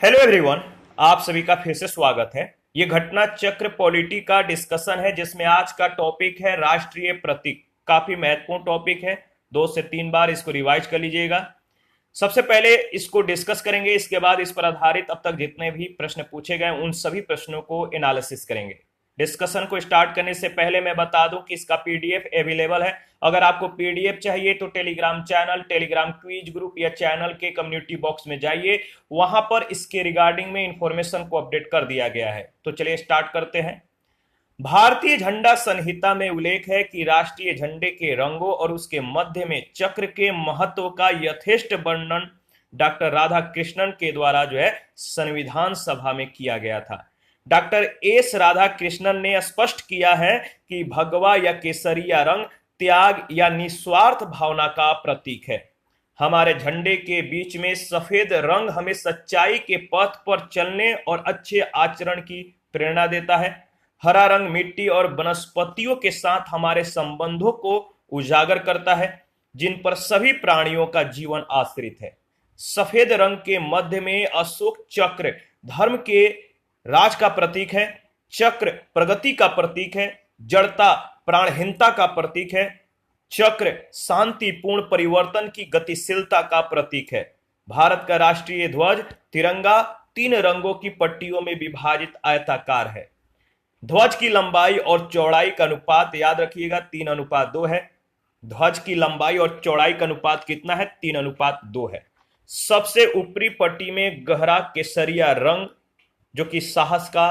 Hello everyone, आप सभी का फिर से स्वागत है। ये घटना चक्र पॉलिटी का डिस्कशन है जिसमें आज का टॉपिक है राष्ट्रीय प्रतीक। काफी महत्वपूर्ण टॉपिक है, 2 से 3 बार इसको रिवाइज कर लीजिएगा। सबसे पहले इसको डिस्कस करेंगे, इसके बाद इस पर आधारित अब तक जितने भी प्रश्न पूछे गए उन सभी प्रश्नों को एनालिसिस करेंगे। डिस्कशन को स्टार्ट करने से पहले मैं बता दूं कि इसका पीडीएफ अवेलेबल है। अगर आपको पीडीएफ चाहिए तो Telegram channel, Telegram quiz group या चैनल के कम्युनिटी बॉक्स में जाइए, वहां पर इसके रिगार्डिंग में इंफॉर्मेशन को अपडेट कर दिया गया है। तो चलिए स्टार्ट करते हैं। भारतीय झंडा संहिता में उल्लेख है कि राष्ट्रीय झंडे के रंगों और उसके मध्य में चक्र के महत्व का यथेष्ट वर्णन डॉक्टर राधाकृष्णन के द्वारा संविधान सभा में किया गया था। डॉक्टर एस राधाकृष्णन ने स्पष्ट किया है कि भगवा या केसरिया रंग त्याग या निस्वार्थ भावना का प्रतीक है। हमारे झंडे के बीच में सफेद रंग हमें सच्चाई के पथ पर चलने और अच्छे आचरण की प्रेरणा देता है। हरा रंग मिट्टी और वनस्पतियों के साथ हमारे संबंधों को उजागर करता है, जिन पर सभी प्राणियों का जीवन आश्रित है। सफेद रंग के मध्य में अशोक चक्र धर्म के राज का प्रतीक है। चक्र प्रगति का प्रतीक है। जड़ता प्राणहीनता का प्रतीक है। चक्र शांतिपूर्ण परिवर्तन की गतिशीलता का प्रतीक है। भारत का राष्ट्रीय ध्वज तिरंगा 3 रंगों की पट्टियों में विभाजित आयताकार है। ध्वज की लंबाई और चौड़ाई का अनुपात याद रखिएगा 3:2 है। ध्वज की लंबाई और चौड़ाई का अनुपात कितना है? 3:2 है। सबसे ऊपरी पट्टी में गहरा केसरिया रंग जो कि साहस का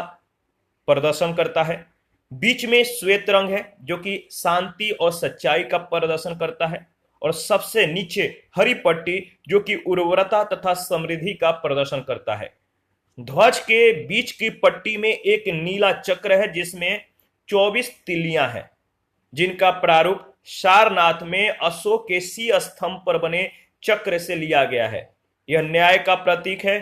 प्रदर्शन करता है। बीच में श्वेत रंग है जो कि शांति और सच्चाई का प्रदर्शन करता है। और सबसे नीचे हरी पट्टी जो कि उर्वरता तथा समृद्धि का प्रदर्शन करता है। ध्वज के बीच की पट्टी में एक नीला चक्र है जिसमें 24 तिलियां हैं, जिनका प्रारूप सारनाथ में अशोक के सी स्तंभ पर बने चक्र से लिया गया है। यह न्याय का प्रतीक है।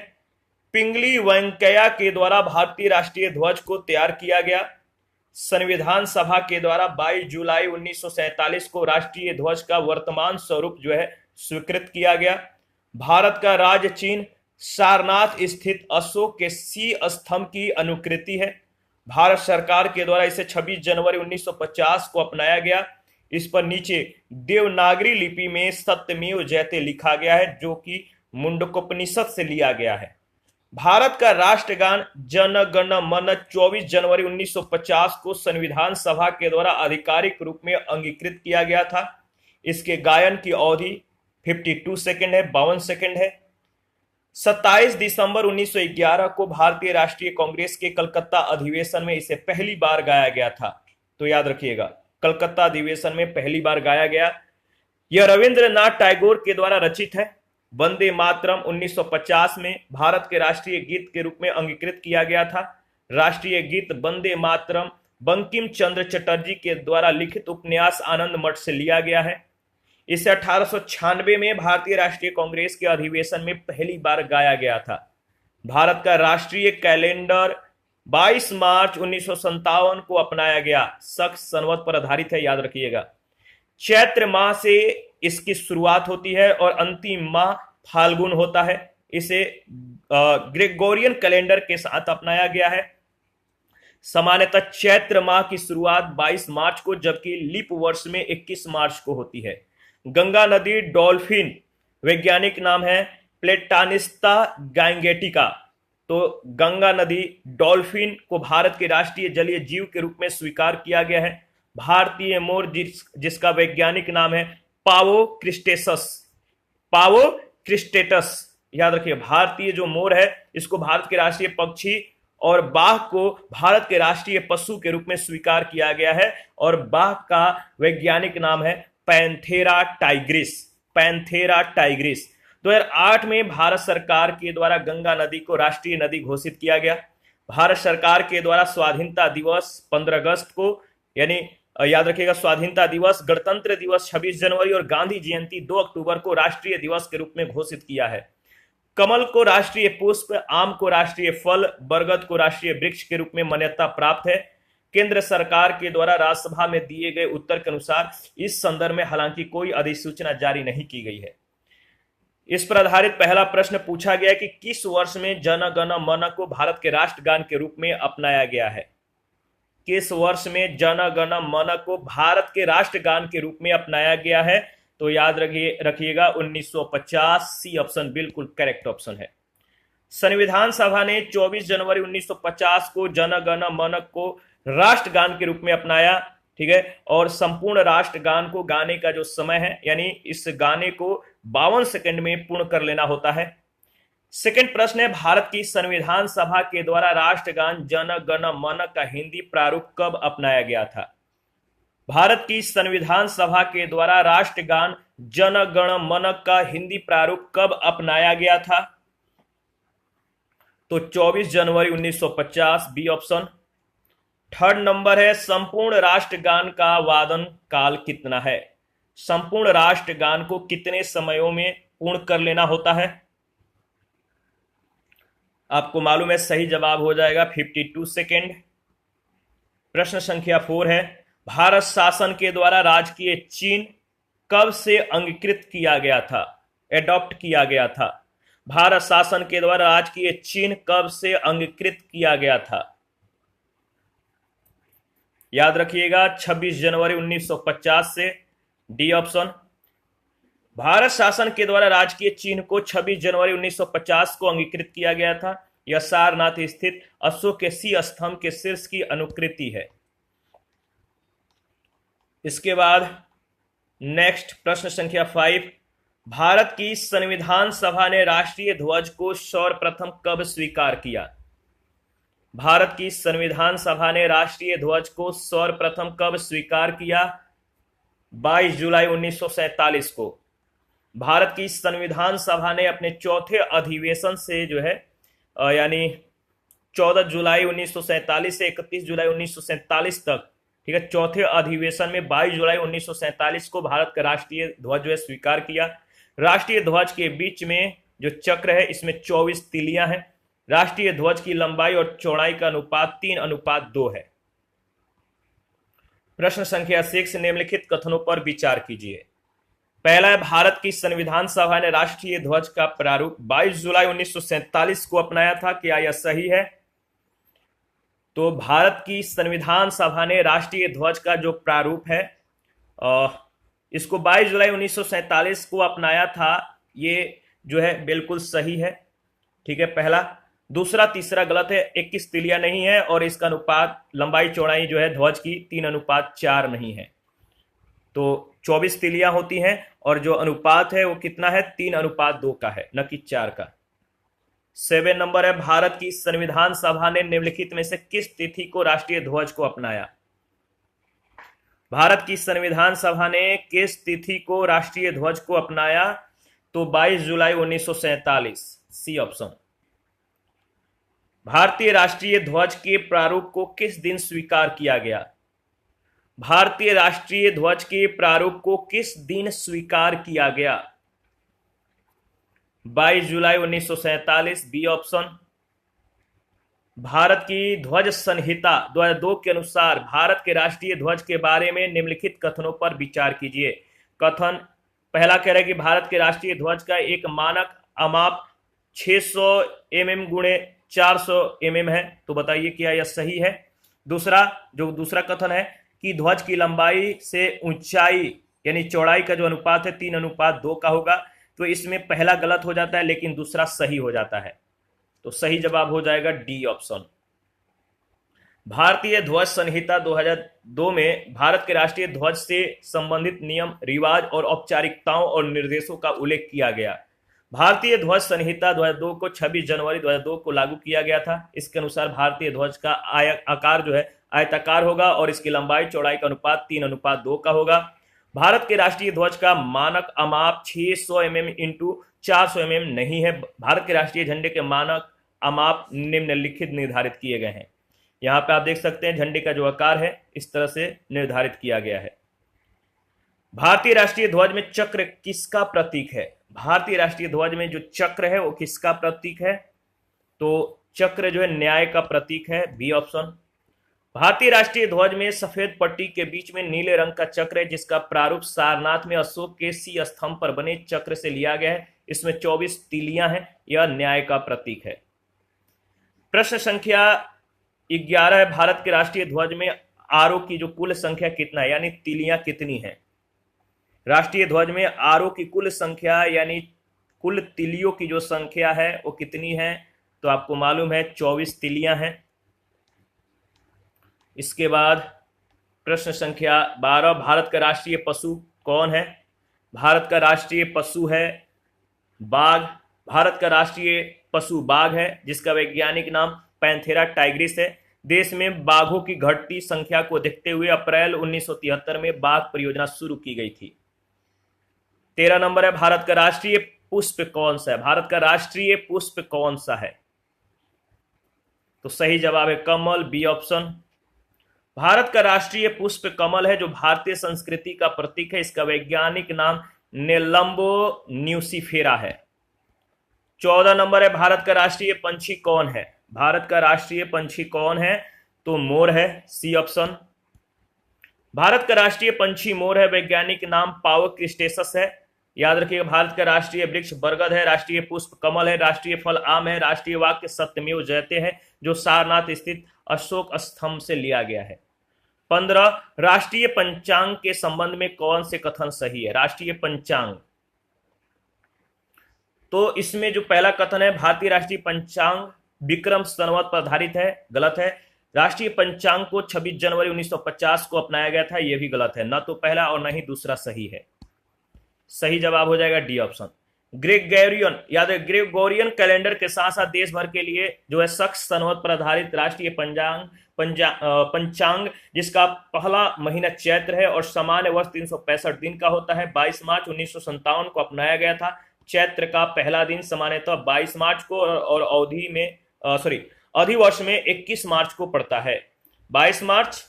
पिंगली वेंकैया के द्वारा भारतीय राष्ट्रीय ध्वज को तैयार किया गया। संविधान सभा के द्वारा 22 जुलाई 1947 को राष्ट्रीय ध्वज का वर्तमान स्वरूप स्वीकृत किया गया। भारत का राज्य चिन्ह सारनाथ स्थित अशोक के सी स्तंभ की अनुकृति है। भारत सरकार के द्वारा इसे 26 जनवरी 1950 को अपनाया गया। इस पर नीचे देवनागरी लिपि में सत्यमेव जयते लिखा गया है जो कि मुंडकोपनिषद से लिया गया है। भारत का राष्ट्रगान जन गण मन 24 जनवरी 1950 को संविधान सभा के द्वारा आधिकारिक रूप में अंगीकृत किया गया था। इसके गायन की अवधि 52 सेकंड है, 52 सेकंड है। 27 दिसंबर 1911 को भारतीय राष्ट्रीय कांग्रेस के कलकत्ता अधिवेशन में इसे पहली बार गाया गया था। तो याद रखिएगा, कलकत्ता अधिवेशन में पहली बार गाया गया। यह रविंद्रनाथ टैगोर के द्वारा रचित है। वंदे मातरम 1950 में भारत के राष्ट्रीय गीत के रूप में अंगीकृत किया गया था। राष्ट्रीय गीत वंदे मातरम बंकिम चंद्र चटर्जी के द्वारा लिखित उपन्यास आनंद मठ से लिया गया है। इसे 1896 में भारतीय राष्ट्रीय कांग्रेस के अधिवेशन में पहली बार गाया गया था। भारत का राष्ट्रीय कैलेंडर 22 मार्च 1957 को अपनाया गया। शक संवत पर आधारित है, याद रखिएगा। चैत्र माह से इसकी शुरुआत होती है और अंतिम माह फाल्गुन होता है। इसे ग्रेगोरियन कैलेंडर के साथ अपनाया गया है। सामान्यतः चैत्र माह की शुरुआत 22 मार्च को जबकि लीप वर्ष में 21 मार्च को होती है। गंगा नदी डॉल्फिन वैज्ञानिक नाम है प्लेटानिस्ता गैंगेटिका। तो गंगा नदी डॉल्फिन को भारत के राष्ट्रीय जलीय जीव के रूप में स्वीकार किया गया है। भारतीय मोर जिसका वैज्ञानिक नाम है पावो क्रिस्टेटस, पावो क्रिस्टेटस, याद रखिए। भारतीय जो मोर है इसको भारत के राष्ट्रीय पक्षी और बाघ को भारत के राष्ट्रीय पशु के रूप में स्वीकार किया गया है। और बाघ का वैज्ञानिक नाम है पैंथेरा टाइग्रिस, पैंथेरा टाइग्रिस। 2008 में भारत सरकार के द्वारा गंगा नदी को राष्ट्रीय नदी घोषित किया गया। भारत सरकार के द्वारा स्वाधीनता दिवस 15 अगस्त को, यानी याद रखिएगा, स्वाधीनता दिवस, गणतंत्र दिवस 26 जनवरी और गांधी जयंती 2 अक्टूबर को राष्ट्रीय दिवस के रूप में घोषित किया है। कमल को राष्ट्रीय पुष्प, आम को राष्ट्रीय फल, बरगद को राष्ट्रीय वृक्ष के रूप में मान्यता प्राप्त है। केंद्र सरकार के द्वारा राज्यसभा में दिए गए उत्तर के अनुसार इस संदर्भ में हालांकि कोई अधिसूचना जारी नहीं की गई है। इस पर आधारित पहला प्रश्न पूछा गया कि किस वर्ष में जन गण मन को भारत के राष्ट्रगान के रूप में अपनाया गया है। किस वर्ष में जन गण मन को भारत के राष्ट्रगान के रूप में अपनाया गया है? तो याद रखिएगा 1950। सी ऑप्शन बिल्कुल करेक्ट ऑप्शन है। संविधान सभा ने 24 जनवरी 1950 को जन गण मन को राष्ट्रगान के रूप में अपनाया, ठीक है। और संपूर्ण राष्ट्रगान को गाने का जो समय है, यानी इस गाने को 52 सेकंड में पूर्ण कर लेना होता है। सेकंड प्रश्न है, भारत की संविधान सभा के द्वारा राष्ट्रगान जन गण मन का हिंदी प्रारूप कब अपनाया गया था? भारत की संविधान सभा के द्वारा राष्ट्रगान जन गण मन का हिंदी प्रारूप कब अपनाया गया था? तो 24 जनवरी 1950, बी ऑप्शन। थर्ड नंबर है, संपूर्ण राष्ट्रगान का वादन काल कितना है? संपूर्ण राष्ट्रगान को कितने समयों में पूर्ण कर लेना होता है? आपको मालूम है, सही जवाब हो जाएगा 52 सेकेंड। प्रश्न संख्या 4 है, भारत शासन के द्वारा राजकीय चिन्ह कब से अंगीकृत किया गया था, एडॉप्ट किया गया था? भारत शासन के द्वारा राजकीय चिन्ह कब से अंगीकृत किया गया था? याद रखिएगा 26 जनवरी 1950 से, डी ऑप्शन। भारत शासन के द्वारा राजकीय चिन्ह को 26 जनवरी 1950 को अंगीकृत किया गया था। यह सारनाथ स्थित अशोक के सी स्तंभ के शीर्ष की अनुकृति है। इसके बाद नेक्स्ट प्रश्न संख्या 5, भारत की संविधान सभा ने राष्ट्रीय ध्वज को सर्वप्रथम कब स्वीकार किया? भारत की संविधान सभा ने राष्ट्रीय ध्वज को सर्वप्रथम कब स्वीकार किया? 22 जुलाई 1947 को। भारत की संविधान सभा ने अपने चौथे अधिवेशन से जो है यानी 14 जुलाई 1947 से 31 जुलाई 1947 तक, ठीक है, चौथे अधिवेशन में 22 जुलाई 1947 को भारत का राष्ट्रीय ध्वज जो है स्वीकार किया। राष्ट्रीय ध्वज के बीच में जो चक्र है इसमें 24 तिलियां हैं। राष्ट्रीय ध्वज की लंबाई और चौड़ाई का अनुपात 3:2 है। प्रश्न संख्या 6, निम्नलिखित कथनों पर विचार कीजिए। पहला है, भारत की संविधान सभा ने राष्ट्रीय ध्वज का प्रारूप 22 जुलाई 1947 को अपनाया था। क्या यह सही है? तो भारत की संविधान सभा ने राष्ट्रीय ध्वज का जो प्रारूप है इसको 22 जुलाई 1947 को अपनाया था। ये जो है बिल्कुल सही है, ठीक है, पहला। दूसरा, तीसरा गलत है। 21 तिलियां नहीं है और इसका अनुपात लंबाई चौड़ाई जो है ध्वज की 3:4 नहीं है। तो 24 तिलियां होती हैं और जो अनुपात है वो कितना है? 3:2 का है, न कि 4 का। 7 नंबर है, भारत की संविधान सभा ने निम्नलिखित में से किस तिथि को राष्ट्रीय ध्वज को अपनाया? भारत की संविधान सभा ने किस तिथि को राष्ट्रीय ध्वज को अपनाया? तो 22 जुलाई 1947, सी ऑप्शन। भारतीय राष्ट्रीय ध्वज के प्रारूप को किस दिन स्वीकार किया गया? भारतीय राष्ट्रीय ध्वज के प्रारूप को किस दिन स्वीकार किया गया? 22 जुलाई 1947, बी ऑप्शन। भारत की ध्वज संहिता 2002 के अनुसार भारत के राष्ट्रीय ध्वज के बारे में निम्नलिखित कथनों पर विचार कीजिए। कथन पहला कह रहा है कि भारत के राष्ट्रीय ध्वज का एक मानक अमाप 600 mm गुणे 400 mm है। तो बताइए क्या यह सही है? दूसरा कथन है कि ध्वज की लंबाई से ऊंचाई यानी चौड़ाई का जो अनुपात है 3:2 का होगा। तो इसमें पहला गलत हो जाता है लेकिन दूसरा सही हो जाता है। तो सही जवाब हो जाएगा डी ऑप्शन। भारतीय ध्वज संहिता 2002 में भारत के राष्ट्रीय ध्वज से संबंधित नियम, रिवाज और औपचारिकताओं और निर्देशों का उल्लेख किया गया। भारतीय ध्वज संहिता 2002 को 26 जनवरी 2002 को लागू किया गया था। इसके अनुसार भारतीय ध्वज का आकार जो है आयताकार होगा और इसकी लंबाई चौड़ाई का अनुपात 3:2 का होगा। भारत के राष्ट्रीय ध्वज का मानक अमाप 600 mm × 400 mm नहीं है। भारत के राष्ट्रीय झंडे के मानक अमाप निम्नलिखित निर्धारित किए गए हैं। यहाँ पे आप देख सकते हैं झंडे का जो आकार है इस तरह से निर्धारित किया गया है। भारतीय राष्ट्रीय ध्वज में चक्र किसका प्रतीक है? भारतीय राष्ट्रीय ध्वज में जो चक्र है वो किसका प्रतीक है? तो चक्र जो है न्याय का प्रतीक है, बी ऑप्शन। भारतीय राष्ट्रीय ध्वज में सफेद पट्टी के बीच में नीले रंग का चक्र है, जिसका प्रारूप सारनाथ में अशोक के सी स्तंभ पर बने चक्र से लिया गया है। इसमें 24 तीलियां हैं। यह न्याय का प्रतीक है। प्रश्न संख्या 11 है, भारत के राष्ट्रीय ध्वज में आरो की जो कुल संख्या कितना है, यानी तीलियां कितनी है। राष्ट्रीय ध्वज में आरो की कुल संख्या यानी कुल तिलियों की जो संख्या है वो कितनी है, तो आपको मालूम है 24 तिलियां हैं। इसके बाद प्रश्न संख्या 12, भारत का राष्ट्रीय पशु कौन है। भारत का राष्ट्रीय पशु है बाघ। भारत का राष्ट्रीय पशु बाघ है, जिसका वैज्ञानिक नाम पैंथेरा टाइग्रिस है। देश में बाघों की घटती संख्या को देखते हुए अप्रैल 1973 में बाघ परियोजना शुरू की गई थी। 13 नंबर है, भारत का राष्ट्रीय पुष्प कौन सा है। भारत का राष्ट्रीय पुष्प कौन सा है, तो सही जवाब है कमल, बी ऑप्शन। भारत का राष्ट्रीय पुष्प कमल है, जो भारतीय संस्कृति का प्रतीक है। इसका वैज्ञानिक नाम नेलंबो न्यूसिफेरा है। 14 नंबर है, भारत का राष्ट्रीय पंछी कौन है। भारत का राष्ट्रीय पंछी कौन है, तो मोर है, सी ऑप्शन। भारत का राष्ट्रीय पंछी मोर है। वैज्ञानिक नाम पावक क्रिस्टेसस है। याद रखिएगा, भारत का राष्ट्रीय वृक्ष बरगद है। राष्ट्रीय पुष्प कमल है। राष्ट्रीय फल आम है। राष्ट्रीय वाक्य सत्यमेव जयते है, जो सारनाथ स्थित अशोक स्तंभ से लिया गया है। 15, राष्ट्रीय पंचांग के संबंध में कौन से कथन सही है। राष्ट्रीय पंचांग, तो इसमें जो पहला कथन है, भारतीय राष्ट्रीय पंचांग विक्रम संवत पर आधारित है, गलत है। राष्ट्रीय पंचांग को 26 जनवरी 1950 को अपनाया गया था, यह भी गलत है। न तो पहला और न ही दूसरा सही है। सही जवाब हो जाएगा डी ऑप्शन। ग्रेगोरियन, याद है, ग्रेगोरियन कैलेंडर के साथ साथ देश भर के लिए जो है शक संवत पर आधारित राष्ट्रीय पंचांग, जिसका पहला महीना चैत्र है और सामान्य वर्ष 365 दिन का होता है, 22 मार्च 1957 को अपनाया गया था। चैत्र का पहला दिन सामान्यतः 22 मार्च को और अधिवर्ष में 21 मार्च को पड़ता है। 22 मार्च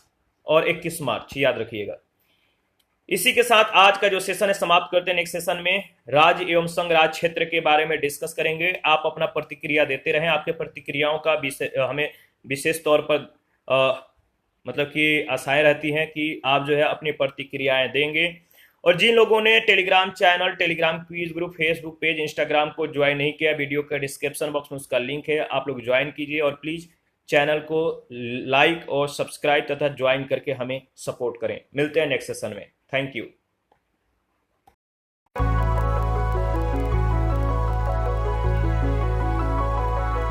और 21 मार्च, याद रखिएगा। इसी के साथ आज का जो सेशन है समाप्त करते हैं। नेक्स्ट सेशन में राज्य एवं संघ राज क्षेत्र के बारे में डिस्कस करेंगे। आप अपना प्रतिक्रिया देते रहें। आपके प्रतिक्रियाओं का हमें विशेष तौर पर मतलब कि आशाएं रहती हैं कि आप जो है अपनी प्रतिक्रियाएं देंगे। और जिन लोगों ने Telegram channel, Telegram quiz group, Facebook page, Instagram को ज्वाइन नहीं किया, वीडियो का डिस्क्रिप्शन बॉक्स में उसका लिंक है, आप लोग ज्वाइन कीजिए। और प्लीज चैनल को लाइक और सब्सक्राइब तथा ज्वाइन करके हमें सपोर्ट करें। मिलते हैं नेक्स्ट सेशन में। Thank you.